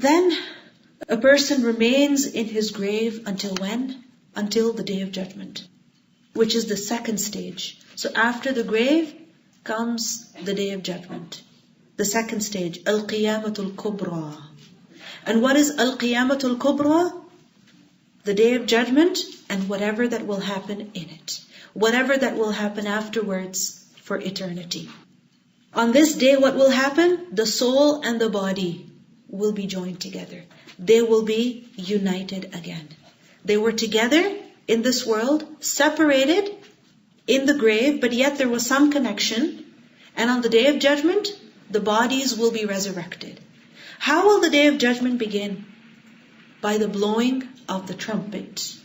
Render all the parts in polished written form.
Then a person remains in his grave until when? Until the Day of Judgment, which is the second stage. So after the grave comes the Day of Judgment. The second stage, Al-Qiyamatul Kubra. And what is Al-Qiyamatul Kubra? The Day of Judgment and whatever that will happen in it. Whatever that will happen afterwards for eternity. On this day, what will happen? The soul and the body will be joined together. They will be united again. They were together in this world, separated in the grave, but yet there was some connection. And on the Day of Judgment, the bodies will be resurrected. How will the Day of Judgment begin? By the blowing of the trumpet.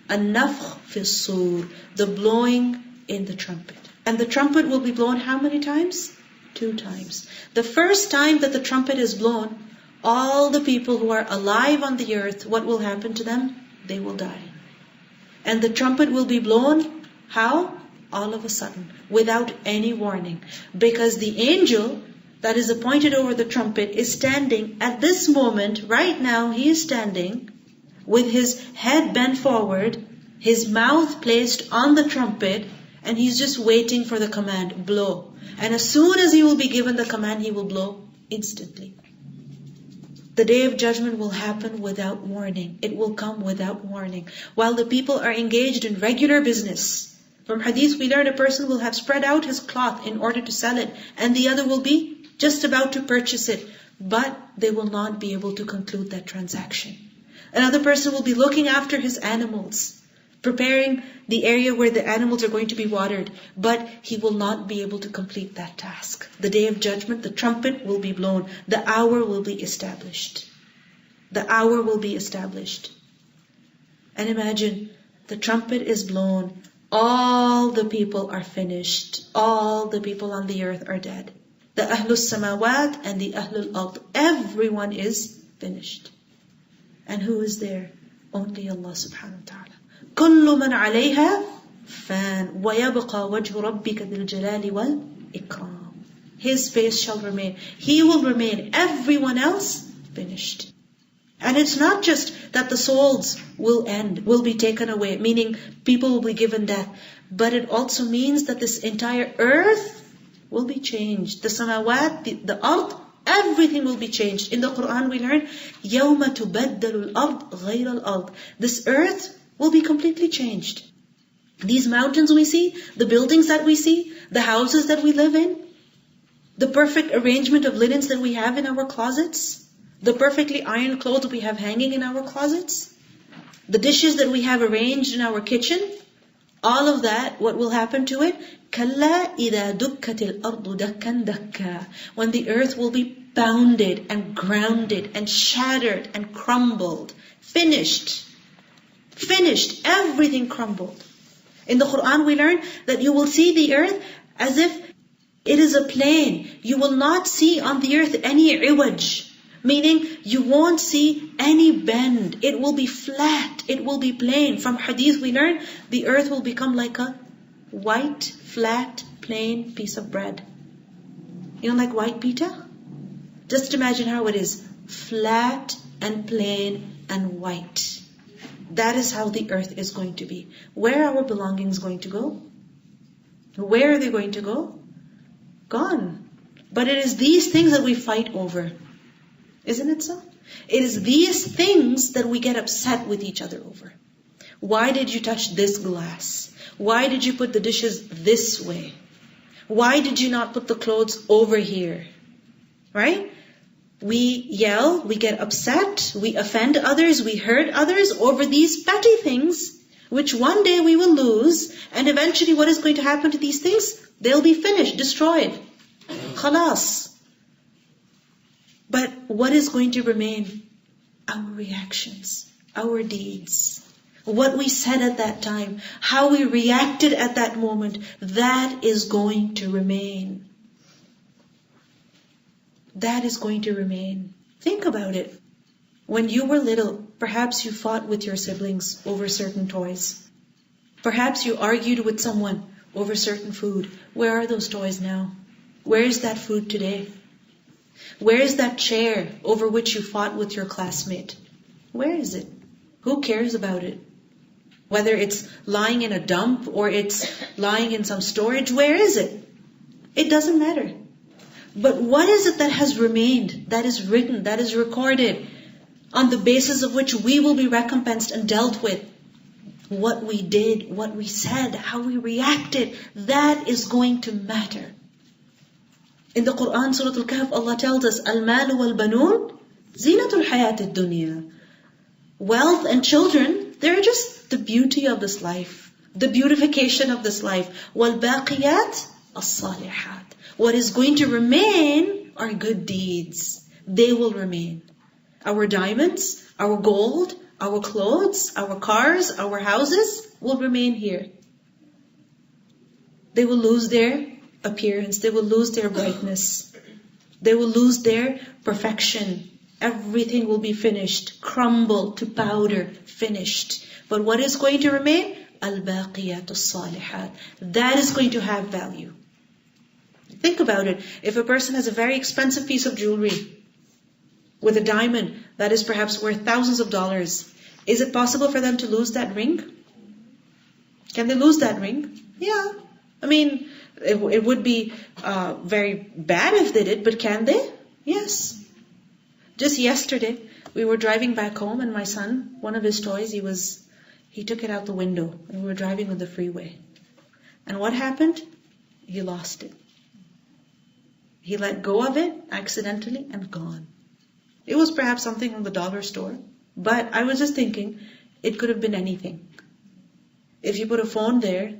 An-nafkh fi s-sur, the blowing in the trumpet. And the trumpet will be blown how many times? 2 times. The first time that the trumpet is blown, all the people who are alive on the earth, what will happen to them? They will die. And the trumpet will be blown, how? All of a sudden, without any warning. Because the angel that is appointed over the trumpet is standing at this moment, right now, he is standing with his head bent forward, his mouth placed on the trumpet, and he's just waiting for the command, blow. And as soon as he will be given the command, he will blow instantly. The Day of Judgment will happen without warning. It will come without warning. While the people are engaged in regular business. From Hadith we learn a person will have spread out his cloth in order to sell it, and the other will be just about to purchase it. But they will not be able to conclude that transaction. Another person will be looking after his animals, preparing the area where the animals are going to be watered, but he will not be able to complete that task. The Day of Judgment, the trumpet will be blown. The hour will be established. The hour will be established. And imagine, the trumpet is blown. All the people are finished. All the people on the earth are dead. The Ahlus Samawat and the Ahlul Ard. Everyone is finished. And who is there? Only Allah subhanahu wa ta'ala. كل من عليها فان ويبقى وجه ربك ذي الجلال والإكرام. His face shall remain. He will remain. Everyone else finished. And it's not just that the souls will end, will be taken away, meaning people will be given death, but it also means that this entire earth will be changed. The samawat, the ard, everything will be changed. In the Quran we learn, يَوْمَ تُبَدَّلُ الْأَرْض غَيْرَ الْأَرْض. This earth will be completely changed. These mountains we see, the buildings that we see, the houses that we live in, the perfect arrangement of linens that we have in our closets, the perfectly ironed clothes we have hanging in our closets, the dishes that we have arranged in our kitchen, all of that, what will happen to it? كَلَّا إِذَا دُكَّتِ الْأَرْضُ دَكًّا دَكًّا. When the earth will be pounded and grounded and shattered and crumbled. Finished. Finished. Everything crumbled. In the Quran we learn that you will see the earth as if it is a plain. You will not see on the earth any iwaj. Meaning you won't see any bend. It will be flat. It will be plain. From Hadith we learn the earth will become like a white, flat, plain piece of bread. You know, like white pita? Just imagine how it is. Flat and plain and white. That is how the earth is going to be. Where are our belongings going to go? Where are they going to go? Gone. But it is these things that we fight over. Isn't it so? It is these things that we get upset with each other over. Why did you touch this glass? Why did you put the dishes this way? Why did you not put the clothes over here? Right? We yell, we get upset, we offend others, we hurt others over these petty things, which one day we will lose, and eventually what is going to happen to these things? They'll be finished, destroyed. Khalas. But what is going to remain? Our reactions, our deeds. What we said at that time, how we reacted at that moment, that is going to remain. That is going to remain. Think about it. When you were little, perhaps you fought with your siblings over certain toys. Perhaps you argued with someone over certain food. Where are those toys now? Where is that food today? Where is that chair over which you fought with your classmate? Where is it? Who cares about it? Whether it's lying in a dump or it's lying in some storage, where is it? It doesn't matter. But what is it that has remained, that is written, that is recorded, on the basis of which we will be recompensed and dealt with? What we did, what we said, how we reacted, that is going to matter. In the Quran, Surah Al-Kahf, Allah tells us, Al-Malu wal-Banoon, Zinatul Hayatid Dunya. Wealth and children, they're just the beauty of this life, the beautification of this life. Wal-Baqiyat as-Salihat. What is going to remain are good deeds. They will remain. Our diamonds, our gold, our clothes, our cars, our houses will remain here. They will lose their appearance. They will lose their brightness. They will lose their perfection. Everything will be finished, crumble to powder, finished. But what is going to remain? Al-Baqiyat as-Salihat. That is going to have value. Think about it. If a person has a very expensive piece of jewelry with a diamond that is perhaps worth thousands of dollars, is it possible for them to lose that ring? Can they lose that ring? Yeah. I mean, it would be very bad if they did, but can they? Yes. Just yesterday, we were driving back home and my son, one of his toys, he took it out the window and we were driving on the freeway. And what happened? He lost it. He let go of it accidentally and gone. It was perhaps something from the dollar store, but I was just thinking, it could have been anything. If you put a phone there,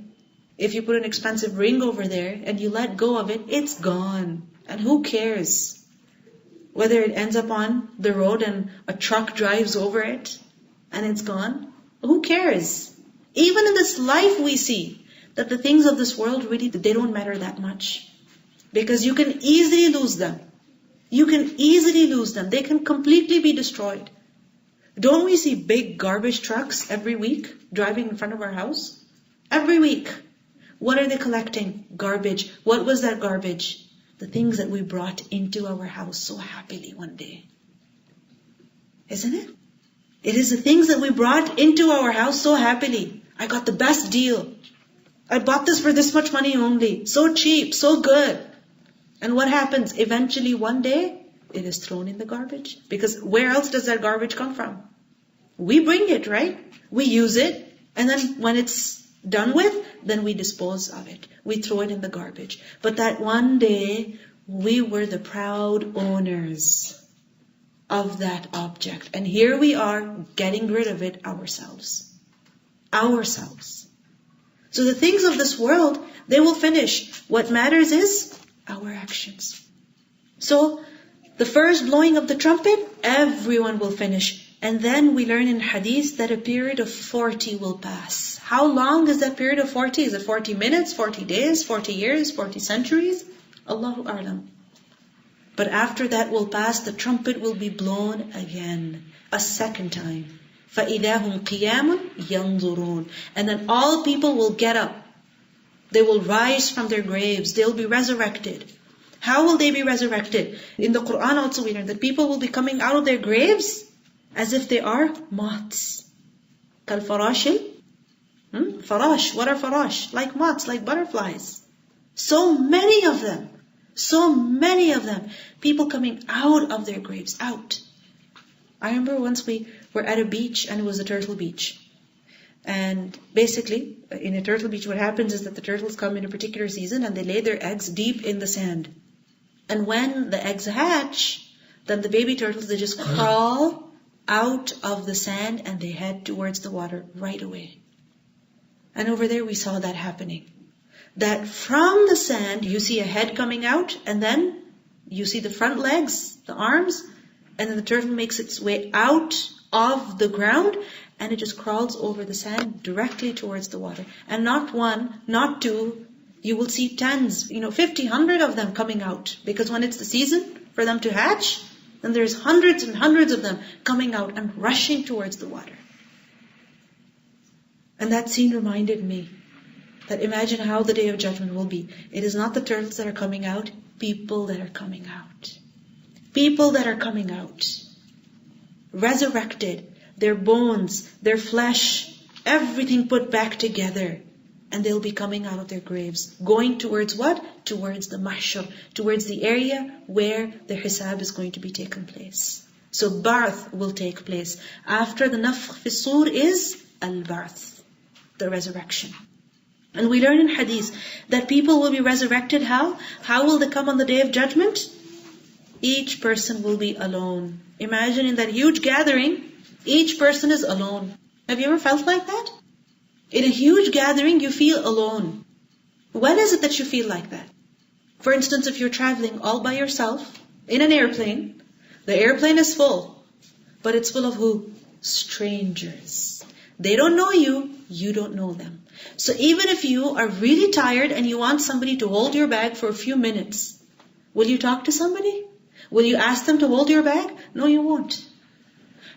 if you put an expensive ring over there and you let go of it, it's gone. And who cares? Whether it ends up on the road and a truck drives over it and it's gone, who cares? Even in this life we see that the things of this world really, they don't matter that much. Because you can easily lose them. You can easily lose them. They can completely be destroyed. Don't we see big garbage trucks every week driving in front of our house? Every week. What are they collecting? Garbage. What was that garbage? The things that we brought into our house so happily one day. Isn't it? It is the things that we brought into our house so happily. I got the best deal. I bought this for this much money only. So cheap, so good. And what happens? Eventually one day, it is thrown in the garbage. Because where else does that garbage come from? We bring it, right? We use it. And then when it's done with, then we dispose of it. We throw it in the garbage. But that one day, we were the proud owners of that object. And here we are getting rid of it ourselves. Ourselves. So the things of this world, they will finish. What matters is our actions. So the first blowing of the trumpet, everyone will finish. And then we learn in Hadith that a period of 40 will pass. How long is that period of 40? Is it 40 minutes, 40 days, 40 years, 40 centuries? Allahu A'lam. But after that will pass, the trumpet will be blown again, a second time. فَإِذَا هُمْ قِيَامٌ يَنْظُرُونَ. And then all people will get up. They will rise from their graves. They'll be resurrected. How will they be resurrected? In the Quran also we learn that people will be coming out of their graves as if they are moths. كَالْفَرَاشِ Farash. What are farash? Like moths, like butterflies. So many of them. So many of them. People coming out of their graves. Out. I remember once we were at a beach and it was a turtle beach. And basically, in a turtle beach, what happens is that the turtles come in a particular season and they lay their eggs deep in the sand. And when the eggs hatch, then the baby turtles, they just crawl out of the sand and they head towards the water right away. And over there we saw that happening. That from the sand, you see a head coming out, and then you see the front legs, the arms, and then the turtle makes its way out of the ground, and it just crawls over the sand directly towards the water. And not one, not two, you will see tens, 50, 100 of them coming out. Because when it's the season for them to hatch, then there's hundreds and hundreds of them coming out and rushing towards the water. And that scene reminded me that imagine how the Day of Judgment will be. It is not the turtles that are coming out, people that are coming out. People that are coming out, resurrected, their bones, their flesh, everything put back together. And they'll be coming out of their graves. Going towards what? Towards the mahshar. Towards the area where the hisab is going to be taken place. So ba'ath will take place. After the nafkh fi sur is al-ba'ath, the resurrection. And we learn in Hadith that people will be resurrected how? How will they come on the Day of Judgment? Each person will be alone. Imagine in that huge gathering, each person is alone. Have you ever felt like that? In a huge gathering, you feel alone. When is it that you feel like that? For instance, if you're traveling all by yourself in an airplane, the airplane is full, but it's full of who? Strangers. They don't know you, you don't know them. So even if you are really tired and you want somebody to hold your bag for a few minutes, will you talk to somebody? Will you ask them to hold your bag? No, you won't.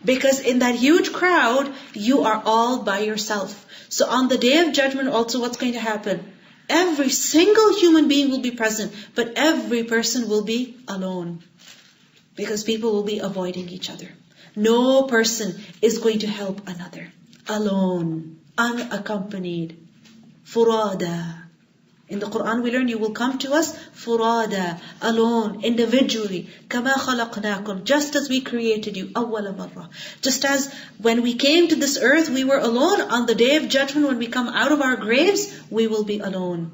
Because in that huge crowd, you are all by yourself. So on the Day of Judgment also, what's going to happen? Every single human being will be present, but every person will be alone. Because people will be avoiding each other. No person is going to help another. Alone, unaccompanied, furada. In the Quran we learn, you will come to us furada, alone, individually. كَمَا خَلَقْنَاكُمْ, just as we created you, أَوَّلَ مَرَّةٍ. Just as when we came to this earth, we were alone. On the Day of Judgment, when we come out of our graves, we will be alone.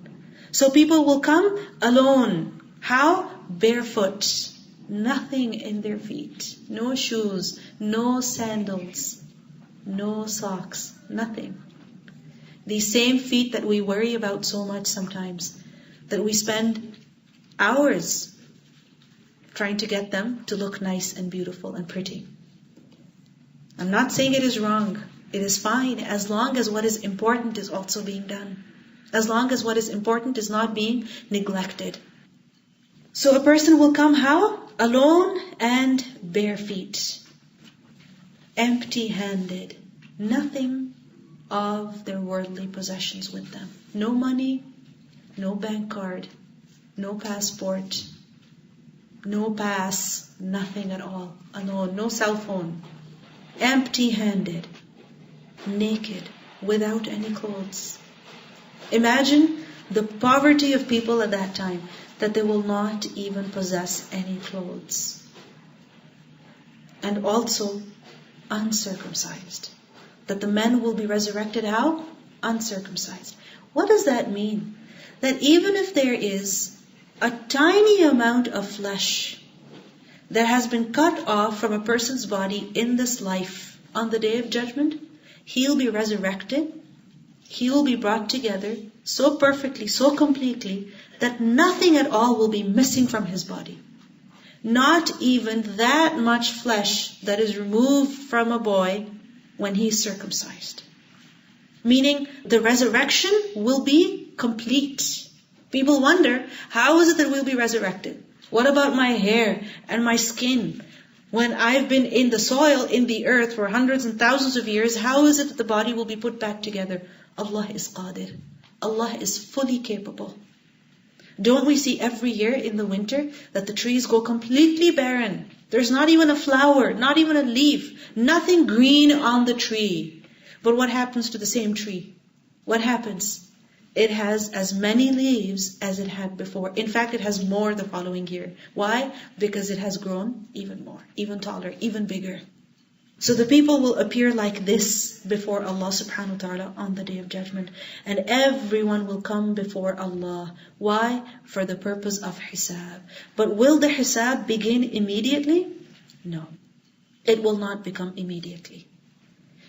So people will come alone. How? Barefoot. Nothing in their feet. No shoes, no sandals, no socks, nothing. These same feet that we worry about so much sometimes, that we spend hours trying to get them to look nice and beautiful and pretty. I'm not saying it is wrong. It is fine as long as what is important is also being done. As long as what is important is not being neglected. So a person will come how? Alone and bare feet. Empty-handed. Nothing of their worldly possessions with them. No money, no bank card, no passport, no pass, nothing at all. Alone, no cell phone. Empty-handed, naked, without any clothes. Imagine the poverty of people at that time, that they will not even possess any clothes. And also uncircumcised. That the men will be resurrected how? Uncircumcised. What does that mean? That even if there is a tiny amount of flesh that has been cut off from a person's body in this life, on the Day of Judgment, he'll be resurrected, he will be brought together so perfectly, so completely, that nothing at all will be missing from his body. Not even that much flesh that is removed from a boy when he is circumcised. Meaning the resurrection will be complete. People wonder, how is it that we'll be resurrected? What about my hair and my skin? When I've been in the soil, in the earth for hundreds and thousands of years, how is it that the body will be put back together? Allah is qadir. Allah is fully capable. Don't we see every year in the winter that the trees go completely barren? There's not even a flower, not even a leaf, nothing green on the tree. But what happens to the same tree? What happens? It has as many leaves as it had before. In fact, it has more the following year. Why? Because it has grown even more, even taller, even bigger. So the people will appear like this before Allah subhanahu wa ta'ala on the Day of Judgment. And everyone will come before Allah. Why? For the purpose of hisab. But will the hisab begin immediately? No. It will not become immediately.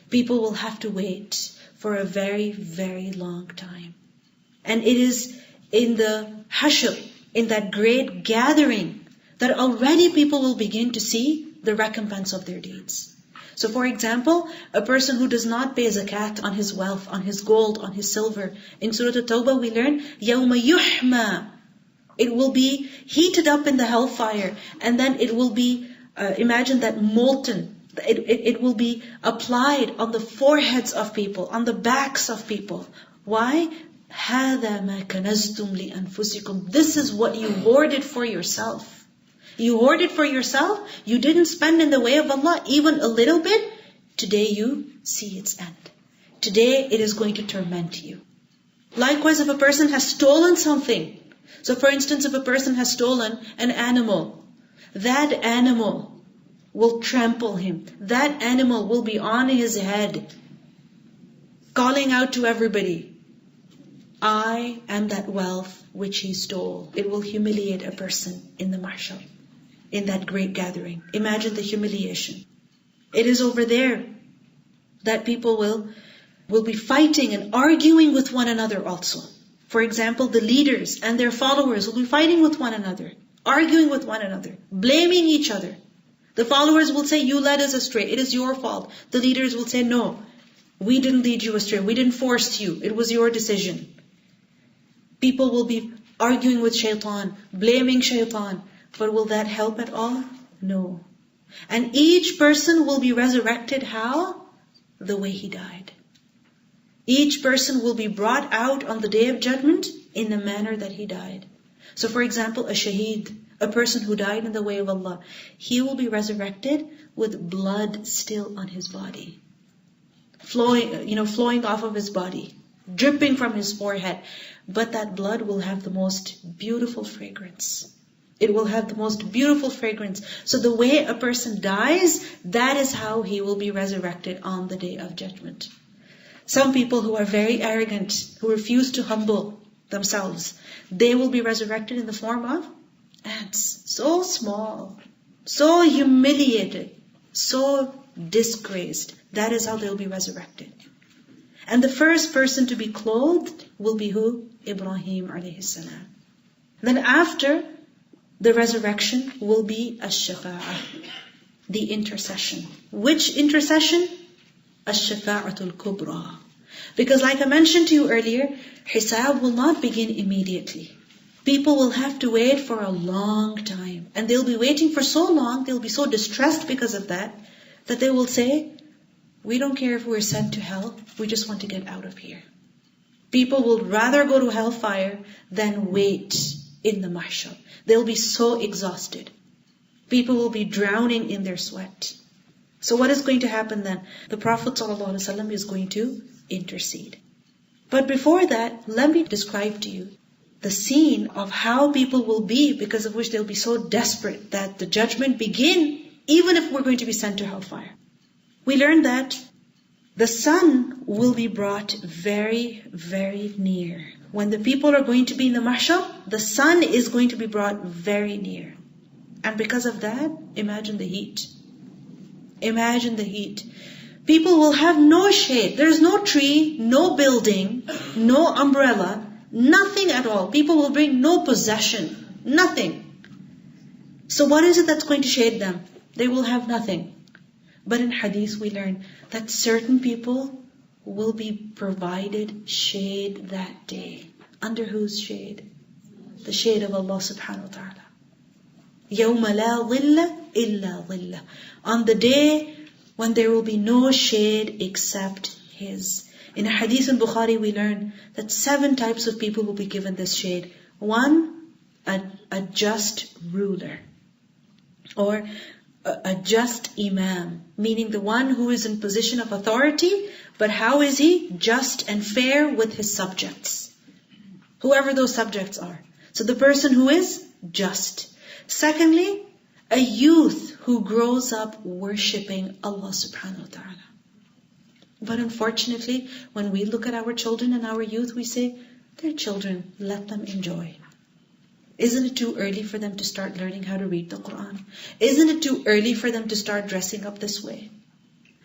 People will have to wait for a very, very long time. And it is in the hashr, in that great gathering, that already people will begin to see the recompense of their deeds. So for example, a person who does not pay zakat on his wealth, on his gold, on his silver. In Surah At-Tawbah we learn, يَوْمَ يُحْمَى. It will be heated up in the hellfire. And then it will be, imagine that molten. It will be applied on the foreheads of people, on the backs of people. Why? هَذَا مَا كَنَزْتُمْ لِأَنفُسِكُمْ. This is what you hoarded for yourself. You hoarded for yourself. You didn't spend in the way of Allah even a little bit. Today you see its end. Today it is going to torment you. Likewise, if a person has stolen something. So for instance, if a person has stolen an animal, that animal will trample him. That animal will be on his head, calling out to everybody, I am that wealth which he stole. It will humiliate a person in the mahshar, in that great gathering. Imagine the humiliation. It is over there that people will be fighting and arguing with one another also. For example, the leaders and their followers will be fighting with one another, arguing with one another, blaming each other. The followers will say, you led us astray, it is your fault. The leaders will say, no, we didn't lead you astray, we didn't force you, it was your decision. People will be arguing with shaitan, blaming shaitan. But will that help at all? No. And each person will be resurrected how? The way he died. Each person will be brought out on the day of judgment in the manner that he died. So for example, a shaheed, a person who died in the way of Allah, he will be resurrected with blood still on his body. Flowing off of his body, dripping from his forehead. But that blood will have the most beautiful fragrance. It will have the most beautiful fragrance. So the way a person dies, that is how he will be resurrected on the day of judgment. Some people who are very arrogant, who refuse to humble themselves, they will be resurrected in the form of ants. So small, so humiliated, so disgraced. That is how they'll be resurrected. And the first person to be clothed will be who? Ibrahim alayhi salam. Then after the resurrection will be ash-shafa'ah, the intercession. Which intercession? Ash-shafa'atul kubra. Because like I mentioned to you earlier, hisab will not begin immediately. People will have to wait for a long time. And they'll be waiting for so long, they'll be so distressed because of that they will say, we don't care if we're sent to hell, we just want to get out of here. People will rather go to hellfire than wait in the mahshar. They'll be so exhausted. People will be drowning in their sweat. So what is going to happen then? The Prophet ﷺ is going to intercede. But before that, let me describe to you the scene of how people will be, because of which they'll be so desperate that the judgment begin, even if we're going to be sent to hellfire. We learned that the sun will be brought very, very near. When the people are going to be in the mahshar, the sun is going to be brought very near. And because of that, imagine the heat. Imagine the heat. People will have no shade. There's no tree, no building, no umbrella, nothing at all. People will bring no possession, nothing. So what is it that's going to shade them? They will have nothing. But in Hadith we learn that certain people will be provided shade that day. Under whose shade? The shade of Allah subhanahu wa ta'ala. يَوْمَ لَا ظِلَّ إِلَّا ظِلَّ. On the day when there will be no shade except His. In a Hadith in Bukhari we learn that 7 types of people will be given this shade. 1, a just ruler. Or a just imam, meaning the one who is in position of authority, but how is he? Just and fair with his subjects. Whoever those subjects are. So the person who is just. Secondly, a youth who grows up worshipping Allah subhanahu wa ta'ala. But unfortunately, when we look at our children and our youth, we say, they're children, let them enjoy. Isn't it too early for them to start learning how to read the Quran? Isn't it too early for them to start dressing up this way?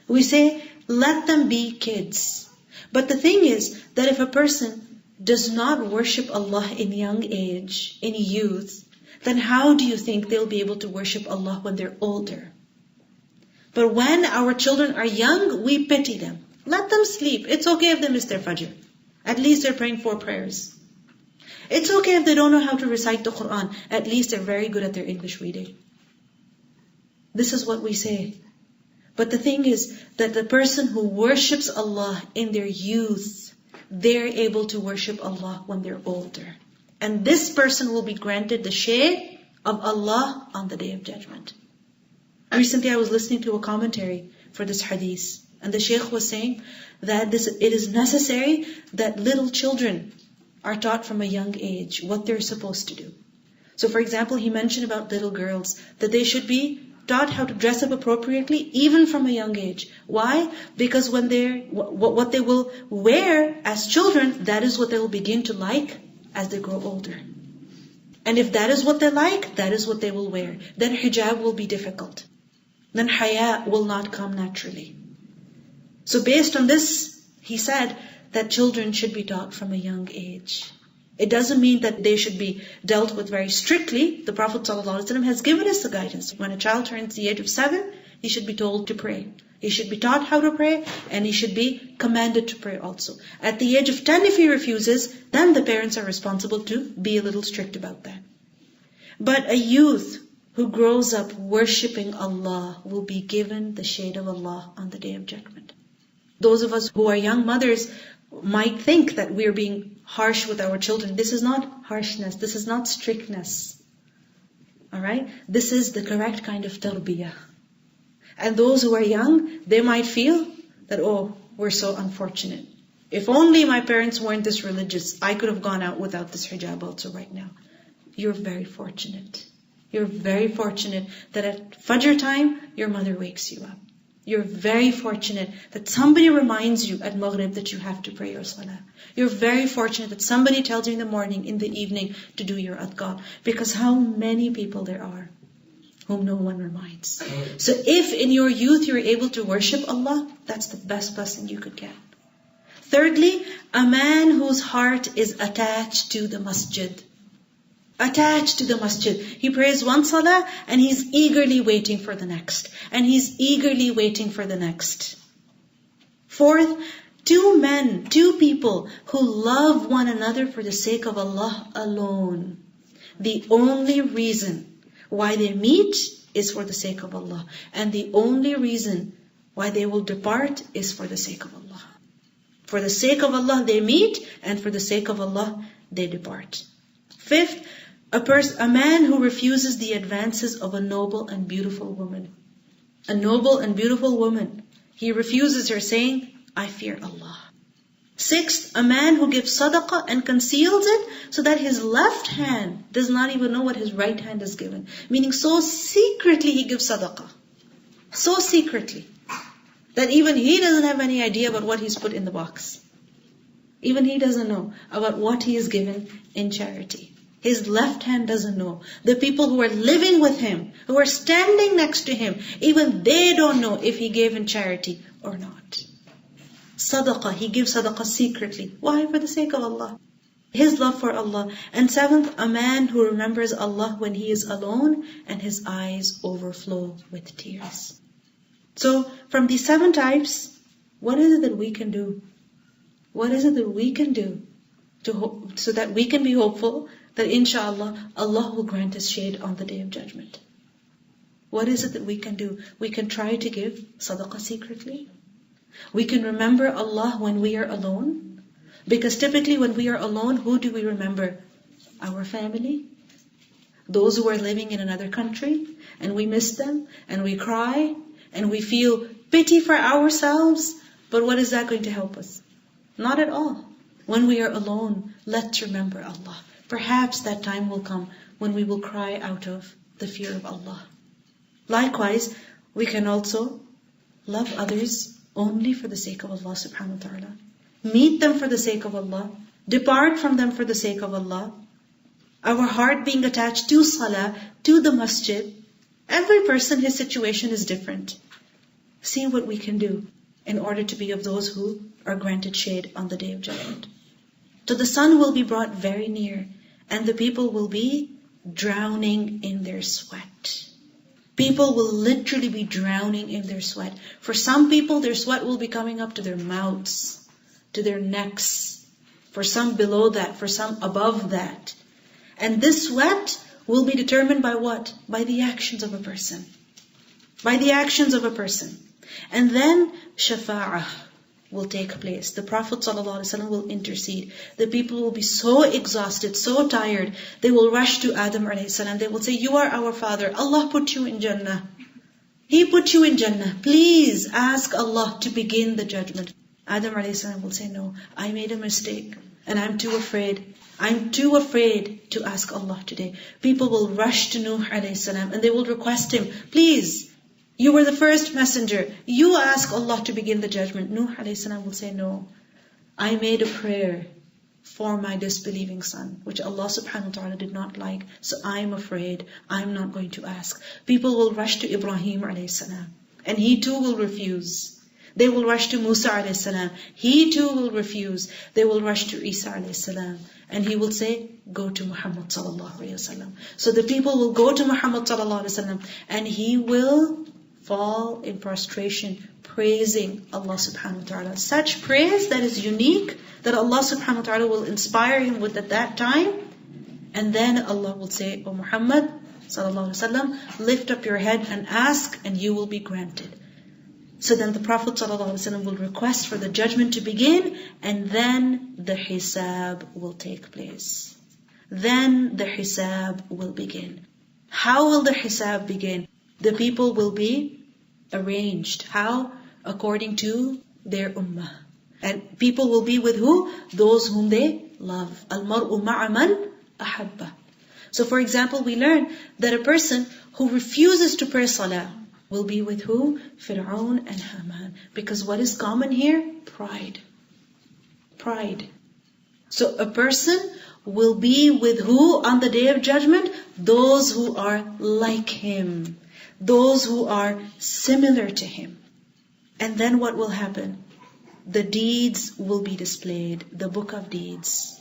We say, let them be kids. But the thing is that if a person does not worship Allah in young age, in youth, then how do you think they'll be able to worship Allah when they're older? But when our children are young, we pity them. Let them sleep. It's okay if they miss their fajr. At least they're praying 4 prayers. It's okay if they don't know how to recite the Quran. At least they're very good at their English reading. This is what we say. But the thing is that the person who worships Allah in their youth, they're able to worship Allah when they're older. And this person will be granted the shade of Allah on the Day of Judgment. Recently I was listening to a commentary for this hadith, and the Shaykh was saying that it is necessary that little children are taught from a young age what they're supposed to do. So for example, he mentioned about little girls, that they should be taught how to dress up appropriately even from a young age. Why? Because what they will wear as children, that is what they will begin to like as they grow older. And if that is what they like, that is what they will wear. Then hijab will be difficult. Then haya will not come naturally. So based on this, he said that children should be taught from a young age. It doesn't mean that they should be dealt with very strictly. The Prophet ﷺ has given us the guidance. When a child turns the age of 7, he should be told to pray. He should be taught how to pray, and he should be commanded to pray also. At the age of 10, if he refuses, then the parents are responsible to be a little strict about that. But a youth who grows up worshipping Allah will be given the shade of Allah on the Day of Judgment. Those of us who are young mothers might think that we are being harsh with our children. This is not harshness. This is not strictness. Alright? This is the correct kind of tarbiyah. And those who are young, they might feel that, oh, we're so unfortunate. If only my parents weren't this religious, I could have gone out without this hijab also right now. You're very fortunate. You're very fortunate that at Fajr time, your mother wakes you up. You're very fortunate that somebody reminds you at Maghrib that you have to pray your salah. You're very fortunate that somebody tells you in the morning, in the evening, to do your adhkar. Because how many people there are whom no one reminds. So if in your youth you're able to worship Allah, that's the best blessing you could get. Thirdly, a man whose heart is attached to the masjid. Attached to the masjid. He prays one salah and he's eagerly waiting for the next. And he's eagerly waiting for the next. Fourth, two people who love one another for the sake of Allah alone. The only reason why they meet is for the sake of Allah. And the only reason why they will depart is for the sake of Allah. For the sake of Allah they meet, and for the sake of Allah they depart. Fifth, a man who refuses the advances of a noble and beautiful woman. A noble and beautiful woman. He refuses her saying, I fear Allah. Sixth, a man who gives sadaqah and conceals it so that his left hand does not even know what his right hand has given. Meaning so secretly he gives sadaqah. So secretly. That even he doesn't have any idea about what he's put in the box. Even he doesn't know about what he is given in charity. His left hand doesn't know. The people who are living with him, who are standing next to him, even they don't know if he gave in charity or not. Sadaqah, he gives sadaqah secretly. Why? For the sake of Allah. His love for Allah. And seventh, a man who remembers Allah when he is alone and his eyes overflow with tears. So, from these 7 types, what is it that we can do? What is it that we can do so that we can be hopeful that inshallah, Allah will grant us shade on the Day of Judgment? What is it that we can do? We can try to give sadaqah secretly. We can remember Allah when we are alone. Because typically when we are alone, who do we remember? Our family. Those who are living in another country. And we miss them. And we cry. And we feel pity for ourselves. But what is that going to help us? Not at all. When we are alone, let's remember Allah. Perhaps that time will come when we will cry out of the fear of Allah. Likewise, we can also love others only for the sake of Allah subhanahu wa ta'ala. Meet them for the sake of Allah. Depart from them for the sake of Allah. Our heart being attached to salah, to the masjid. Every person, his situation is different. See what we can do in order to be of those who are granted shade on the Day of Judgment. So the sun will be brought very near, and the people will be drowning in their sweat. People will literally be drowning in their sweat. For some people, their sweat will be coming up to their mouths, to their necks. For some below that, for some above that. And this sweat will be determined by what? By the actions of a person. By the actions of a person. And then, shafa'ah. will take place. The Prophet ﷺ will intercede. The people will be so exhausted, so tired. They will rush to Adam ﷺ. They will say, "You are our father. Allah put you in Jannah. He put you in Jannah. Please ask Allah to begin the judgment." Adam ﷺ will say, "No, I made a mistake and I'm too afraid. I'm too afraid to ask Allah today." People will rush to Nuh ﷺ and they will request him, "Please, you were the first messenger. You ask Allah to begin the judgment." Nuh ﷺ will say, "No, I made a prayer for my disbelieving son, which Allah subhanahu wa ta'ala did not like. So I'm afraid. I'm not going to ask." People will rush to Ibrahim ﷺ and he too will refuse. They will rush to Musa ﷺ. He too will refuse. They will rush to Isa ﷺ. And he will say, "Go to Muhammad sallallahu alayhi wa sallam." So the people will go to Muhammad sallallahu alayhi wa sallam and he will fall in prostration, praising Allah subhanahu wa ta'ala. Such praise that is unique, that Allah subhanahu wa ta'ala will inspire him with at that time. And then Allah will say, "O Muhammad sallallahu alayhi wa sallam, lift up your head and ask and you will be granted." So then the Prophet ﷺ will request for the judgment to begin, and then the hisab will take place. Then the hisab will begin. How will the hisab begin? The people will be arranged. How? According to their ummah. And people will be with who? Those whom they love. Al-mar'u ma'a man ahabba. So for example, we learn that a person who refuses to pray salah will be with who? Fir'aun and Haman. Because what is common here? Pride. Pride. So a person will be with who on the day of judgment? Those who are like him. Those who are similar to him. And then what will happen? The deeds will be displayed. The book of deeds.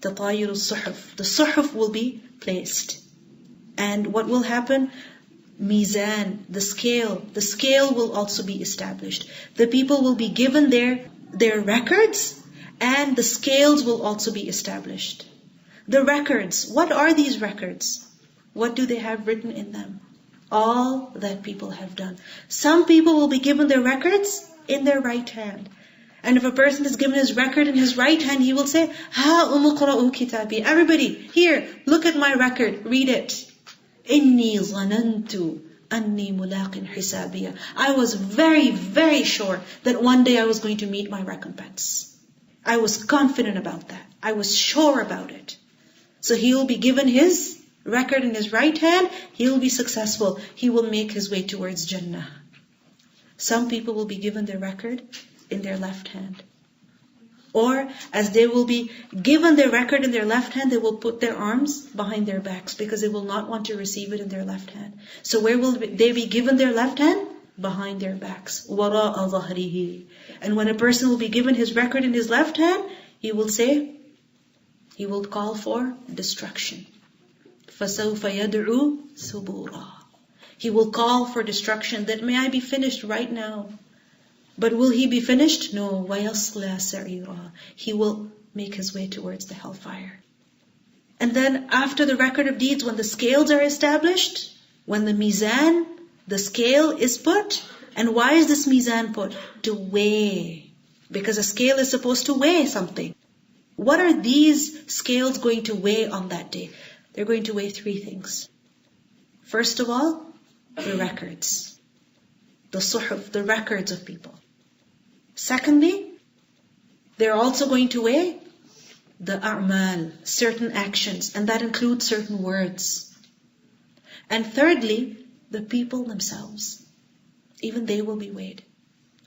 Tatayur al-suhuf. The suhuf will be placed. And what will happen? Mizan, the scale will also be established. The people will be given their records, and the scales will also be established. The records, what are these records? What do they have written in them? All that people have done. Some people will be given their records in their right hand. And if a person is given his record in his right hand, he will say, "Ha umqra'u kitabi." Everybody, here, look at my record, read it. Inni zanantu anni mulaqin hisabiya. I was very, very sure that one day I was going to meet my recompense. I was confident about that. I was sure about it. So he will be given his record in his right hand. He will be successful. He will make his way towards Jannah. Some people will be given their record in their left hand. Or as they will be given their record in their left hand, they will put their arms behind their backs because they will not want to receive it in their left hand. So where will they be given their left hand? Behind their backs. وَرَاءَ ظَهْرِهِ. And when a person will be given his record in his left hand, he will say, he will call for destruction. فَسَوْفَ يَدْعُو ثُبُورًا. He will call for destruction, that may I be finished right now. But will he be finished? No. وَيَصْلَى سَعِيرًا. He will make his way towards the hellfire. And then after the record of deeds, when the scales are established, when the mizan, the scale is put, and why is this mizan put? To weigh. Because a scale is supposed to weigh something. What are these scales going to weigh on that day? They're going to weigh 3 things. First of all, the records. The suhuf, the records of people. Secondly, they're also going to weigh the a'mal, certain actions, and that includes certain words. And thirdly, the people themselves. Even they will be weighed.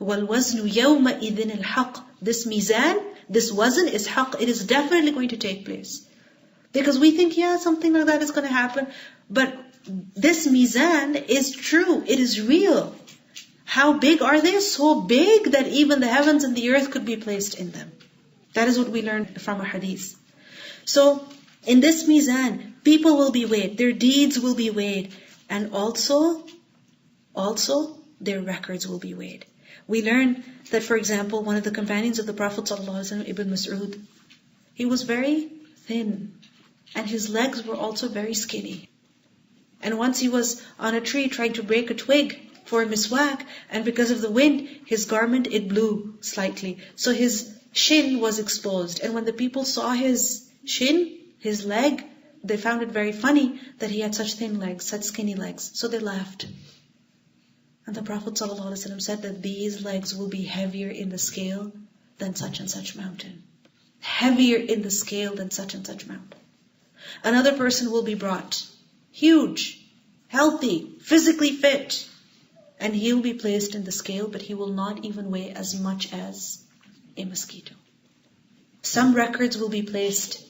وَالْوَزْنُ يَوْمَئِذٍ الْحَقِّ. This mizan, this wazn is haqq. It is definitely going to take place. Because we think, yeah, something like that is going to happen. But this mizan is true. It is real. How big are they? So big that even the heavens and the earth could be placed in them. That is what we learned from a hadith. So, in this mizan, people will be weighed. Their deeds will be weighed. And also, their records will be weighed. We learn that, for example, one of the companions of the Prophet ﷺ, Ibn Mas'ud, he was very thin. And his legs were also very skinny. And once he was on a tree trying to break a twig for miswak, and because of the wind, his garment, it blew slightly. So his shin was exposed. And when the people saw his shin, his leg, they found it very funny that he had such thin legs, such skinny legs. So they laughed. And the Prophet ﷺ said that these legs will be heavier in the scale than such and such mountain. Heavier in the scale than such and such mountain. Another person will be brought, huge, healthy, physically fit, and he'll be placed in the scale, but he will not even weigh as much as a mosquito. Some records will be placed,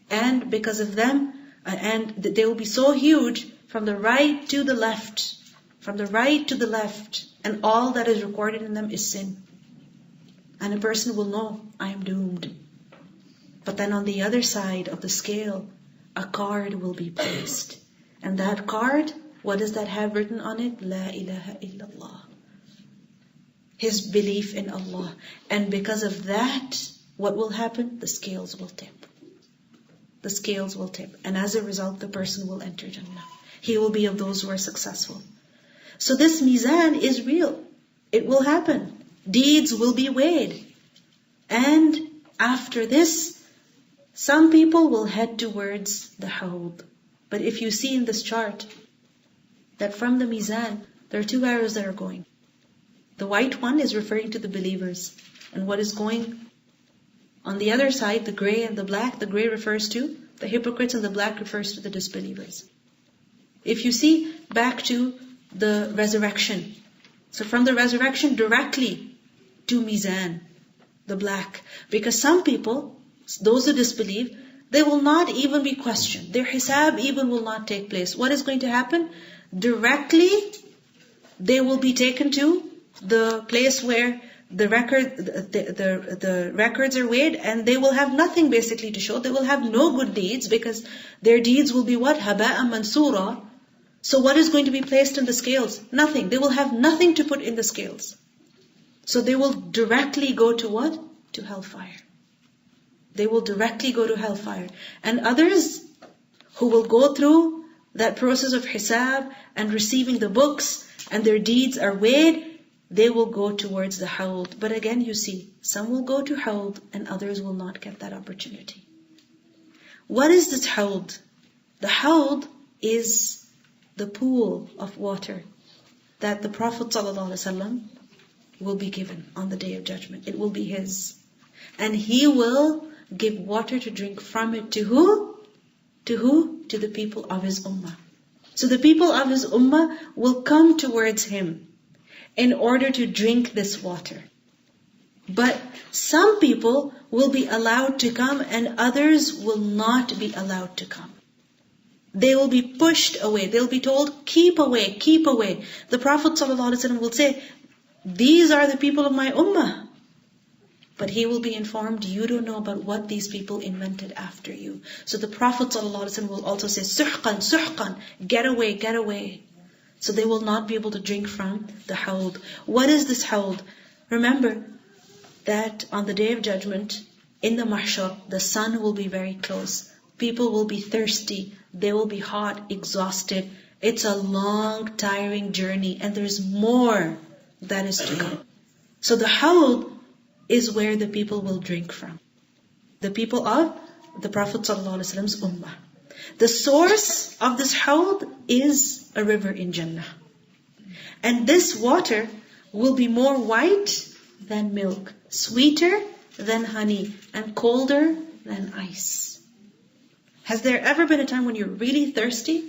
and because of them, and they will be so huge, from the right to the left, from the right to the left, and all that is recorded in them is sin. And a person will know, I am doomed. But then on the other side of the scale, a card will be placed. And that card, what does that have written on it? La ilaha illallah. His belief in Allah. And because of that, what will happen? The scales will tip. The scales will tip. And as a result, the person will enter Jannah. He will be of those who are successful. So this mizan is real. It will happen. Deeds will be weighed. And after this, some people will head towards the Hawd. But if you see in this chart, that from the mizan, there are two arrows that are going. The white one is referring to the believers. And what is going on the other side, the gray and the black, the gray refers to the hypocrites and the black refers to the disbelievers. If you see back to the resurrection, so from the resurrection directly to mizan, the black. Because some people, those who disbelieve, they will not even be questioned. Their hisab even will not take place. What is going to happen? Directly, they will be taken to the place where the records are weighed, and they will have nothing basically to show. They will have no good deeds because their deeds will be what? Haba'an mansura. So what is going to be placed in the scales? Nothing. They will have nothing to put in the scales. So they will directly go to what? To hellfire. They will directly go to hellfire. And others who will go through that process of hisab and receiving the books and their deeds are weighed, they will go towards the Hawd. But again, you see, some will go to Hawd and others will not get that opportunity. What is this Hawd? The Hawd is the pool of water that the Prophet ﷺ will be given on the Day of Judgment. It will be his. And he will give water to drink from it to who? To who? To the people of his ummah. So the people of his ummah will come towards him in order to drink this water. But some people will be allowed to come and others will not be allowed to come. They will be pushed away. They'll be told, keep away, keep away. The Prophet ﷺ will say, these are the people of my ummah. But he will be informed, you don't know about what these people invented after you. So the Prophet ﷺ will also say, suhqan, suhqan, get away, get away. So they will not be able to drink from the Hawd. What is this Hawd? Remember that on the Day of Judgment, in the mahshar, the sun will be very close. People will be thirsty. They will be hot, exhausted. It's a long, tiring journey. And there's more that is to come. So the Hawd is where the people will drink from. The people of the Prophet ﷺ's ummah. The source of this Hawd is a river in Jannah. And this water will be more white than milk, sweeter than honey, and colder than ice. Has there ever been a time when you're really thirsty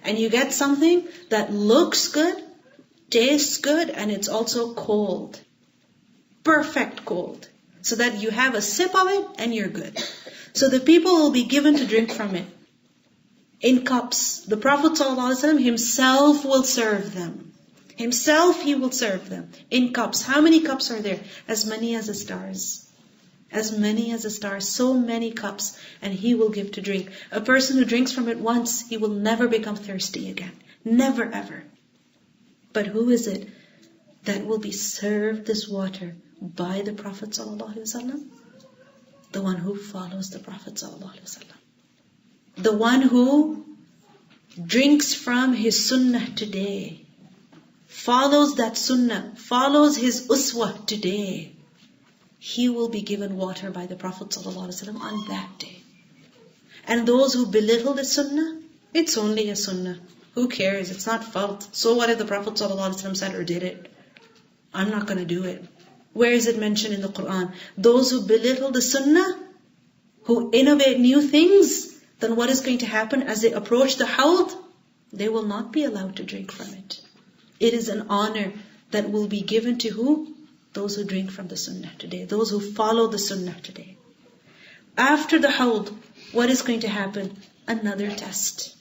and you get something that looks good, tastes good, and it's also cold? Perfect cold. So that you have a sip of it and you're good. So the people will be given to drink from it in cups. The Prophet ﷺ himself will serve them. Himself, he will serve them in cups. How many cups are there? As many as the stars. As many as the stars. So many cups. And he will give to drink. A person who drinks from it once, he will never become thirsty again. Never ever. But who is it that will be served this water by the Prophet ﷺ? The one who follows the Prophet ﷺ. The one who drinks from his sunnah today. follows that sunnah, follows his uswah today, he will be given water by the Prophet ﷺ on that day. And those who belittle the sunnah, it's only a sunnah. Who cares? It's not fard. So what if the Prophet ﷺ said or did it? I'm not going to do it. Where is it mentioned in the Quran? Those who belittle the sunnah, who innovate new things, then what is going to happen as they approach the hawd? They will not be allowed to drink from it. It is an honor that will be given to who? Those who drink from the sunnah today. Those who follow the sunnah today. After the hawd, what is going to happen? Another test.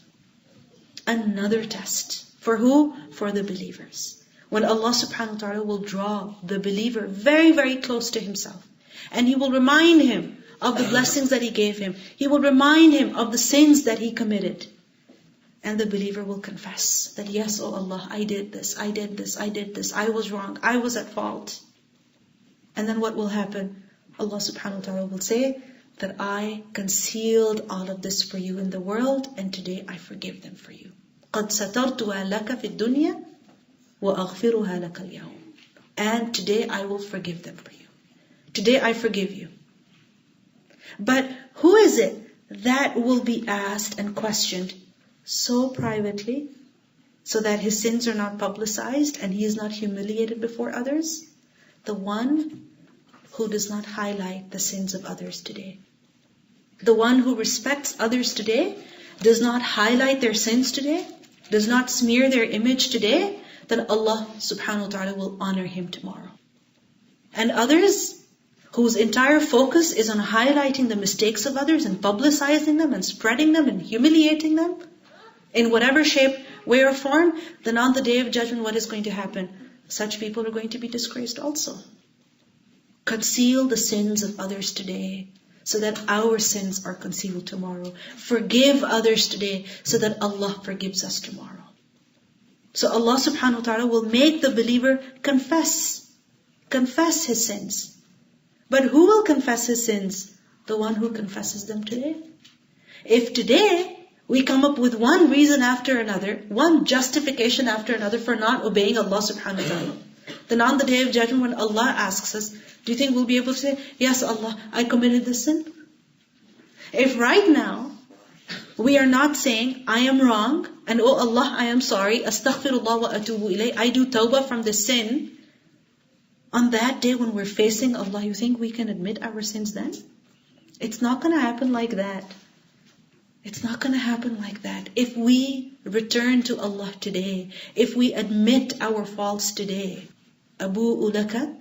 Another test. For who? For the believers. When Allah subhanahu wa ta'ala will draw the believer very, very close to Himself. And He will remind him of the blessings that He gave him. He will remind him of the sins that he committed. And the believer will confess that, yes, oh Allah, I did this, I did this, I did this, I was wrong, I was at fault. And then what will happen? Allah subhanahu wa ta'ala will say that I concealed all of this for you in the world, and today I forgive them for you. قَدْ سَتَرْتُهَا لَكَ فِي الدُّنْيَا وَأَغْفِرُهَا لَكَ الْيَوْمِ. And today I will forgive them for you. Today I forgive you. But who is it that will be asked and questioned so privately, so that his sins are not publicized and he is not humiliated before others? The one who does not highlight the sins of others today. The one who respects others today, does not highlight their sins today, does not smear their image today, then Allah subhanahu wa ta'ala will honor him tomorrow. And others whose entire focus is on highlighting the mistakes of others and publicizing them and spreading them and humiliating them in whatever shape, way or form, then on the Day of Judgment what is going to happen? Such people are going to be disgraced also. Conceal the sins of others today so that our sins are concealed tomorrow. Forgive others today so that Allah forgives us tomorrow. So Allah subhanahu wa ta'ala will make the believer confess his sins. But who will confess his sins? The one who confesses them today. If today we come up with one reason after another, one justification after another for not obeying Allah subhanahu wa ta'ala, then on the Day of Judgment when Allah asks us, do you think we'll be able to say, yes Allah, I committed this sin? If right now we are not saying, I am wrong, and oh Allah, I am sorry, astaghfirullah wa atubu ilay, I do tawbah from this sin, on that day when we're facing Allah, you think we can admit our sins then? It's not going to happen like that. It's not going to happen like that. If we return to Allah today, if we admit our faults today, أَبُوءُ لَكَ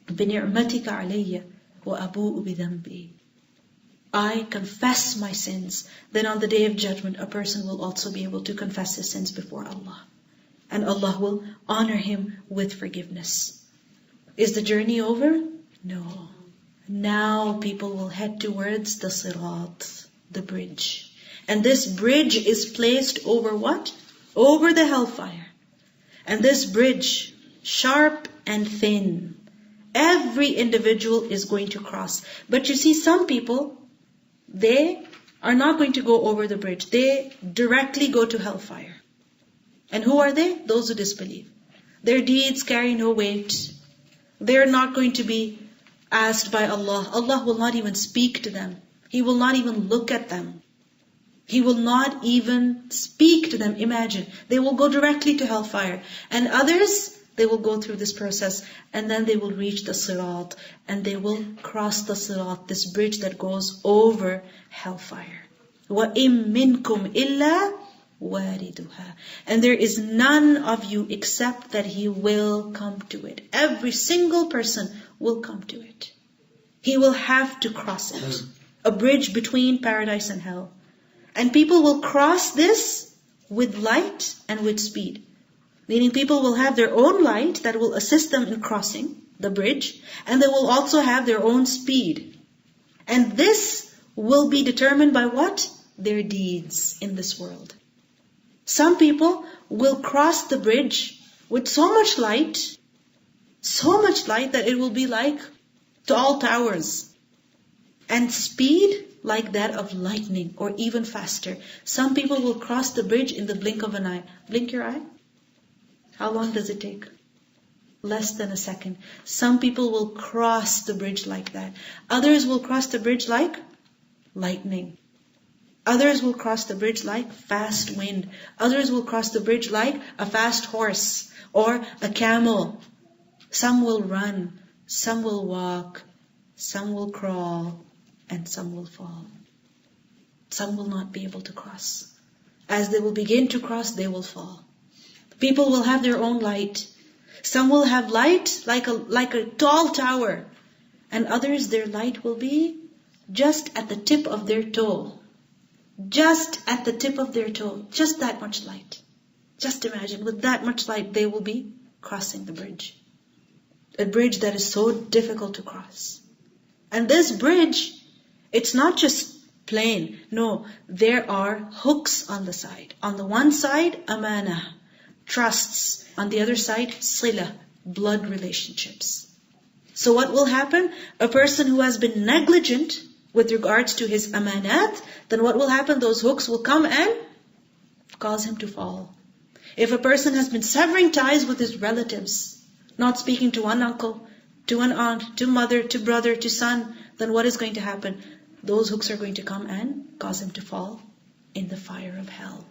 بِنِعْمَتِكَ عَلَيَّ وَأَبُوءُ بِذَنْبِي, I confess my sins. Then on the Day of Judgment, a person will also be able to confess his sins before Allah. And Allah will honor him with forgiveness. Is the journey over? No. Now people will head towards the sirat, the bridge. And this bridge is placed over what? Over the hellfire. And this bridge, sharp and thin, every individual is going to cross. But you see, some people, they are not going to go over the bridge. They directly go to hellfire. And who are they? Those who disbelieve. Their deeds carry no weight. They're not going to be asked by Allah. Allah will not even speak to them. He will not even look at them. He will not even speak to them. Imagine. They will go directly to hellfire. And others, they will go through this process. And then they will reach the sirat. And they will cross the sirat, this bridge that goes over hellfire. وَإِن مِّنكُمْ إِلَّا وَارِدُهَا. And there is none of you except that he will come to it. Every single person will come to it. He will have to cross it. A bridge between paradise and hell. And people will cross this with light and with speed. Meaning people will have their own light that will assist them in crossing the bridge. And they will also have their own speed. And this will be determined by what? Their deeds in this world. Some people will cross the bridge with so much light that it will be like tall towers. And speed like that of lightning or even faster. Some people will cross the bridge in the blink of an eye. Blink your eye. How long does it take? Less than a second. Some people will cross the bridge like that. Others will cross the bridge like lightning. Others will cross the bridge like fast wind. Others will cross the bridge like a fast horse or a camel. Some will run, some will walk, some will crawl, and some will fall. Some will not be able to cross. As they will begin to cross, they will fall. People will have their own light. Some will have light like a tall tower. And others, their light will be just at the tip of their toe. Just at the tip of their toe. Just that much light. Just imagine, with that much light, they will be crossing the bridge. A bridge that is so difficult to cross. And this bridge, it's not just plain. No, there are hooks on the side. On the one side, amanah, trusts. On the other side, sila, blood relationships. So what will happen? A person who has been negligent with regards to his amanat, then what will happen? Those hooks will come and cause him to fall. If a person has been severing ties with his relatives, not speaking to one uncle, to an aunt, to mother, to brother, to son, then what is going to happen? Those hooks are going to come and cause him to fall in the fire of hell.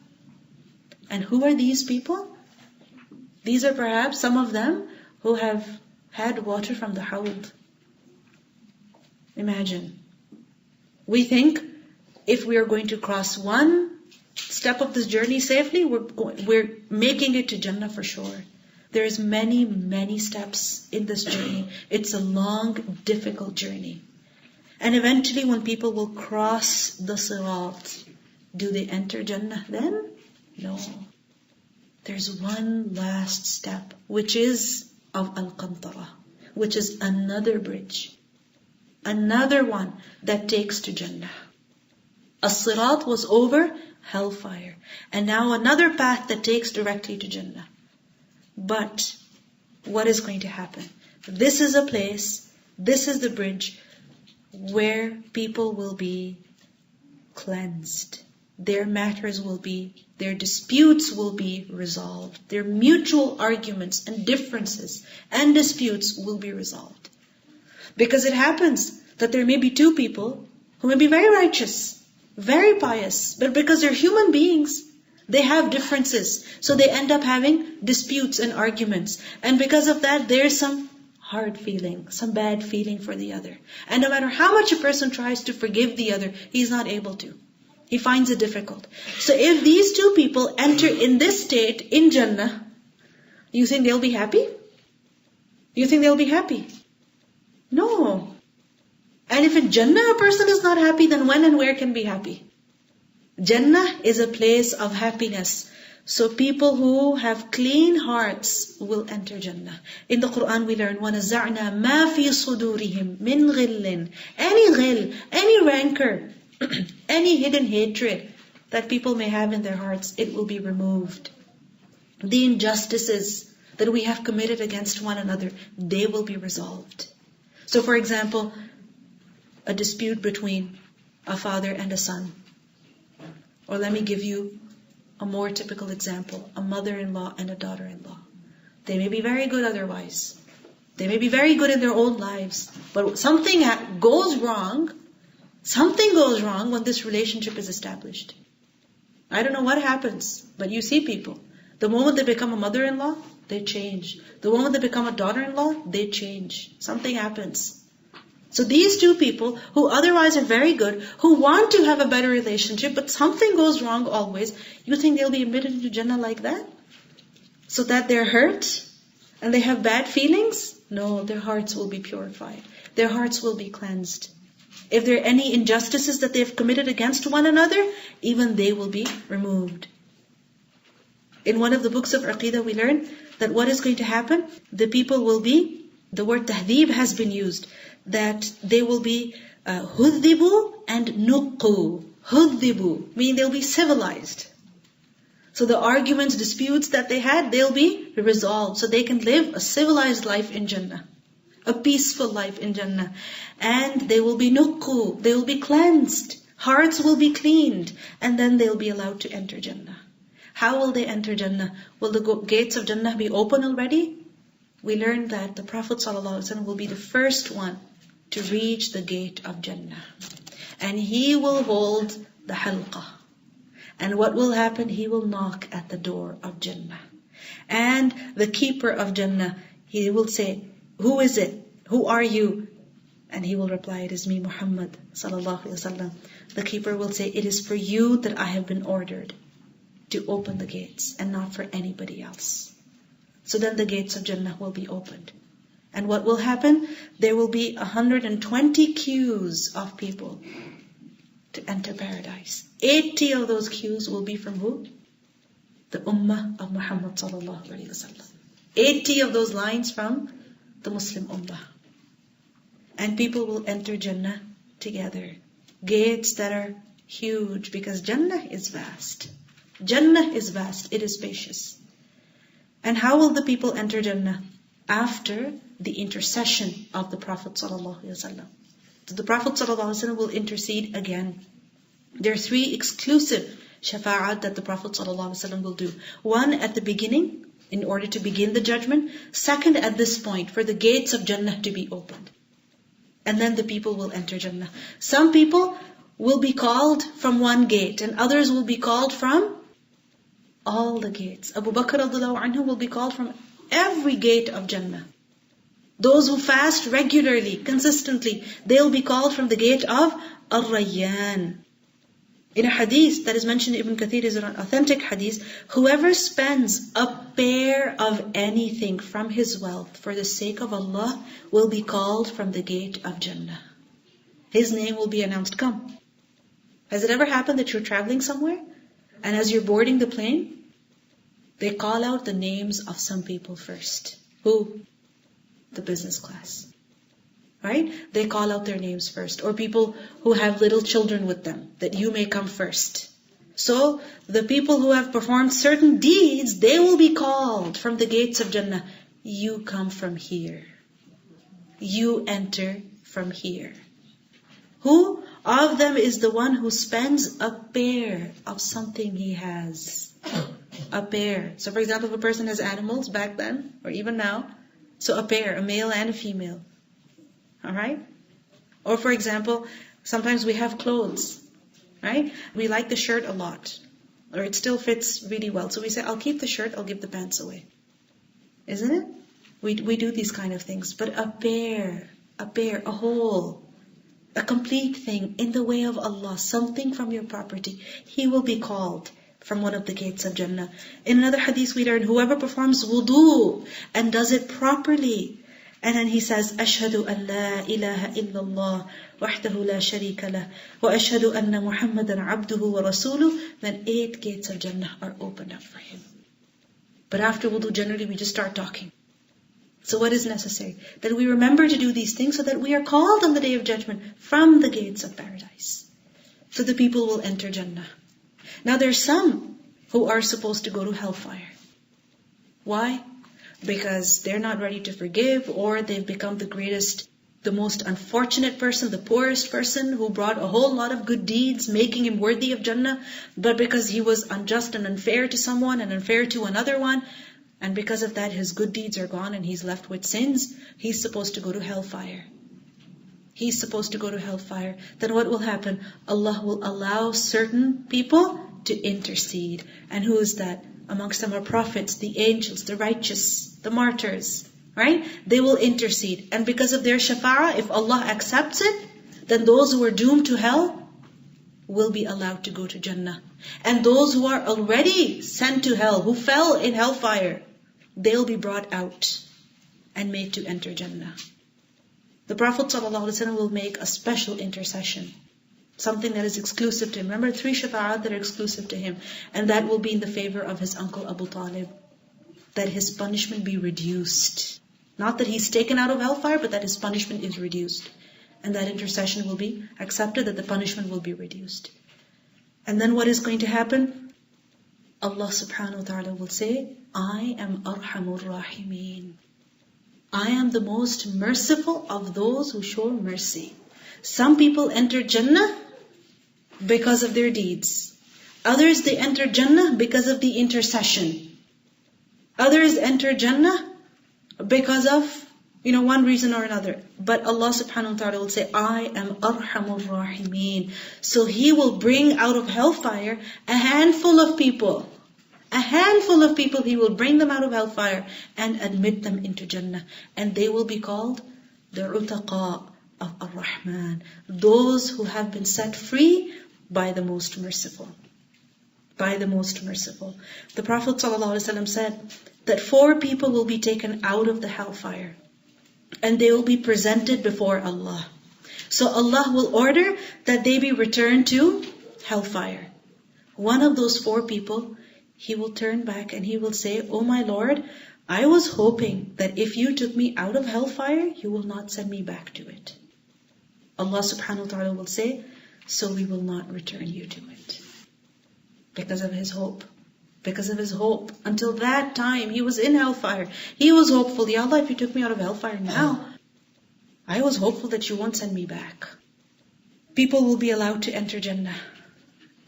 And who are these people? These are perhaps some of them who have had water from the hawd. Imagine. We think if we are going to cross one step of this journey safely, we're making it to Jannah for sure. There's many, many steps in this journey. It's a long, difficult journey. And eventually when people will cross the sirat, do they enter Jannah then? No. There's one last step, which is of Al-Qantara, which is another bridge. Another one that takes to Jannah. As-sirat was over hellfire. And now another path that takes directly to Jannah. But what is going to happen? This is a place, this is the bridge where people will be cleansed. Their matters will be, their disputes will be resolved. Their mutual arguments and differences and disputes will be resolved. Because it happens that there may be two people who may be very righteous, very pious, but because they're human beings, they have differences. So they end up having disputes and arguments. And because of that, there's some hard feeling, some bad feeling for the other. And no matter how much a person tries to forgive the other, he's not able to. He finds it difficult. So if these two people enter in this state in Jannah, you think they'll be happy? You think they'll be happy? No. And if in Jannah a person is not happy, then when and where can be happy? Jannah is a place of happiness. So people who have clean hearts will enter Jannah. In the Quran we learn, وَنَزَعْنَا مَا فِي صُدُورِهِمْ مِنْ غِلٍّ. Any ghil, any rancor, any hidden hatred that people may have in their hearts, it will be removed. The injustices that we have committed against one another, they will be resolved. So for example, a dispute between a father and a son. Or let me give you a more typical example. A mother-in-law and a daughter-in-law. They may be very good otherwise. They may be very good in their own lives. But something goes wrong when this relationship is established. I don't know what happens, but you see people. The moment they become a mother-in-law, they change. The moment they become a daughter-in-law, they change. Something happens. So these two people who otherwise are very good, who want to have a better relationship, but something goes wrong always, you think they'll be admitted into Jannah like that? So that they're hurt and they have bad feelings? No, their hearts will be purified. Their hearts will be cleansed. If there are any injustices that they've committed against one another, even they will be removed. In one of the books of Aqidah we learn that what is going to happen? The people will be, the word tahdib has been used, that they will be hudhibu and nuqqu. Hudhibu, meaning they'll be civilized. So the arguments, disputes that they had, they'll be resolved. So they can live a civilized life in Jannah. A peaceful life in Jannah. And they will be nuqqu, they will be cleansed. Hearts will be cleaned. And then they'll be allowed to enter Jannah. How will they enter Jannah? Will the gates of Jannah be open already? We learned that the Prophet ﷺ will be the first one to reach the gate of Jannah. And he will hold the halqa. And what will happen? He will knock at the door of Jannah. And the keeper of Jannah, he will say, who is it? Who are you? And he will reply, it is me, Muhammad sallallahu alaihi wasallam. The keeper will say, it is for you that I have been ordered to open the gates and not for anybody else. So then the gates of Jannah will be opened. And what will happen? There will be 120 queues of people to enter paradise. 80 of those queues will be from who? The ummah of Muhammad sallallahu alaihi wasallam. 80 of those lines from the Muslim ummah. And people will enter Jannah together. Gates that are huge, because Jannah is vast. Jannah is vast, it is spacious. And how will the people enter Jannah? After the intercession of the Prophet ﷺ. So the Prophet ﷺ will intercede again. There are 3 exclusive shafa'at that the Prophet ﷺ will do. One at the beginning, in order to begin the judgment. Second at this point, for the gates of Jannah to be opened. And then the people will enter Jannah. Some people will be called from one gate, and others will be called from all the gates. Abu Bakr radhiyallahu anhu will be called from every gate of Jannah. Those who fast regularly, consistently, they'll be called from the gate of Ar-Rayyan. In a hadith that is mentioned in Ibn Kathir, is an authentic hadith, whoever spends a pair of anything from his wealth for the sake of Allah will be called from the gate of Jannah. His name will be announced, come. Has it ever happened that you're traveling somewhere, and as you're boarding the plane, they call out the names of some people first? Who? The business class. Right? They call out their names first. Or people who have little children with them, that you may come first. So, the people who have performed certain deeds, they will be called from the gates of Jannah. You come from here. You enter from here. Who of them is the one who spends a pair of something he has? A pair. So for example, if a person has animals back then, or even now, so a pair, a male and a female. Alright? Or for example, sometimes we have clothes. Right? We like the shirt a lot. Or it still fits really well. So we say, I'll keep the shirt, I'll give the pants away. Isn't it? We do these kind of things. But a pair, a whole, a complete thing in the way of Allah, something from your property, he will be called from one of the gates of Jannah. In another hadith we learn, whoever performs wudu and does it properly, and then he says, Ashhadu an la ilaha illallah wahdahu la sharika lah wa ashhadu anna Muhammadan abduhu wa rasuluh, then 8 gates of Jannah are opened up for him. But after wudu, generally we just start talking. So what is necessary? That we remember to do these things so that we are called on the Day of Judgment from the gates of paradise. So the people will enter Jannah. Now there are some who are supposed to go to hellfire. Why? Because they're not ready to forgive, or they've become the most unfortunate person, the poorest person who brought a whole lot of good deeds, making him worthy of Jannah, but because he was unjust and unfair to someone and unfair to another one, and because of that his good deeds are gone and he's left with sins, he's supposed to go to hellfire. He's supposed to go to hellfire. Then what will happen? Allah will allow certain people to intercede. And who is that? Amongst them are prophets, the angels, the righteous, the martyrs. Right? They will intercede. And because of their shafa'ah, if Allah accepts it, then those who are doomed to hell will be allowed to go to Jannah. And those who are already sent to hell, who fell in hellfire, they'll be brought out and made to enter Jannah. The Prophet ﷺ will make a special intercession. Something that is exclusive to him. Remember, 3 shafa'at that are exclusive to him. And that will be in the favor of his uncle Abu Talib. That his punishment be reduced. Not that he's taken out of hellfire, but that his punishment is reduced. And that intercession will be accepted, that the punishment will be reduced. And then what is going to happen? Allah subhanahu wa ta'ala will say, I am Arhamur Rahimin. I am the most merciful of those who show mercy. Some people enter Jannah because of their deeds. Others, they enter Jannah because of the intercession. Others enter Jannah because of, one reason or another. But Allah subhanahu wa ta'ala will say, I am Arhamur Rahimeen. So He will bring out of hellfire a handful of people. A handful of people, He will bring them out of hellfire and admit them into Jannah. And they will be called the Utaqa of Ar-Rahman. Those who have been set free by the Most Merciful. By the Most Merciful. The Prophet ﷺ said that 4 people will be taken out of the hellfire. And they will be presented before Allah. So Allah will order that they be returned to hellfire. One of those 4 people, he will turn back and he will say, Oh my Lord, I was hoping that if you took me out of hellfire, you will not send me back to it. Allah subhanahu wa ta'ala will say, so we will not return you to it. Because of his hope. Because of his hope. Until that time, he was in hellfire. He was hopeful, Ya Allah, if you took me out of hellfire now, I was hopeful that you won't send me back. People will be allowed to enter Jannah.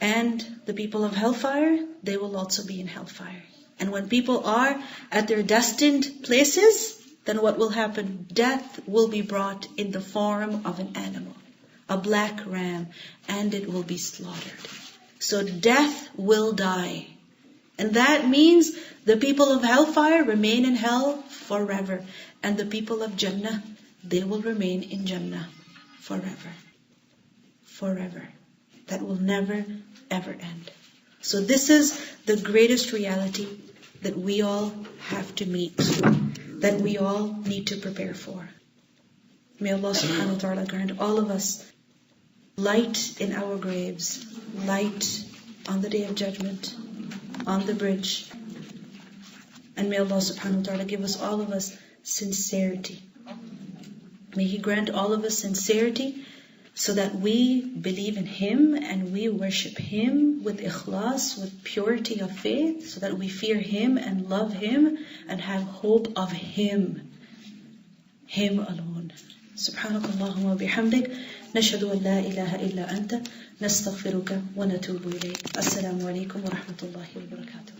And the people of hellfire, they will also be in hellfire. And when people are at their destined places, then what will happen? Death will be brought in the form of an animal, a black ram, and it will be slaughtered. So death will die. And that means the people of hellfire remain in hell forever. And the people of Jannah, they will remain in Jannah forever. Forever. That will never, ever end. So this is the greatest reality that we all have to meet, that we all need to prepare for. May Allah subhanahu wa ta'ala grant all of us light in our graves, light on the Day of Judgment, on the bridge. And may Allah subhanahu wa ta'ala give us all of us sincerity. May He grant all of us sincerity so that we believe in Him and we worship Him with ikhlas, with purity of faith, so that we fear Him and love Him and have hope of Him. Him alone. سبحانك اللهم وبحمدك نشهد أن لا إله إلا أنت نستغفرك ونتوب إليك. السلام عليكم ورحمة الله وبركاته.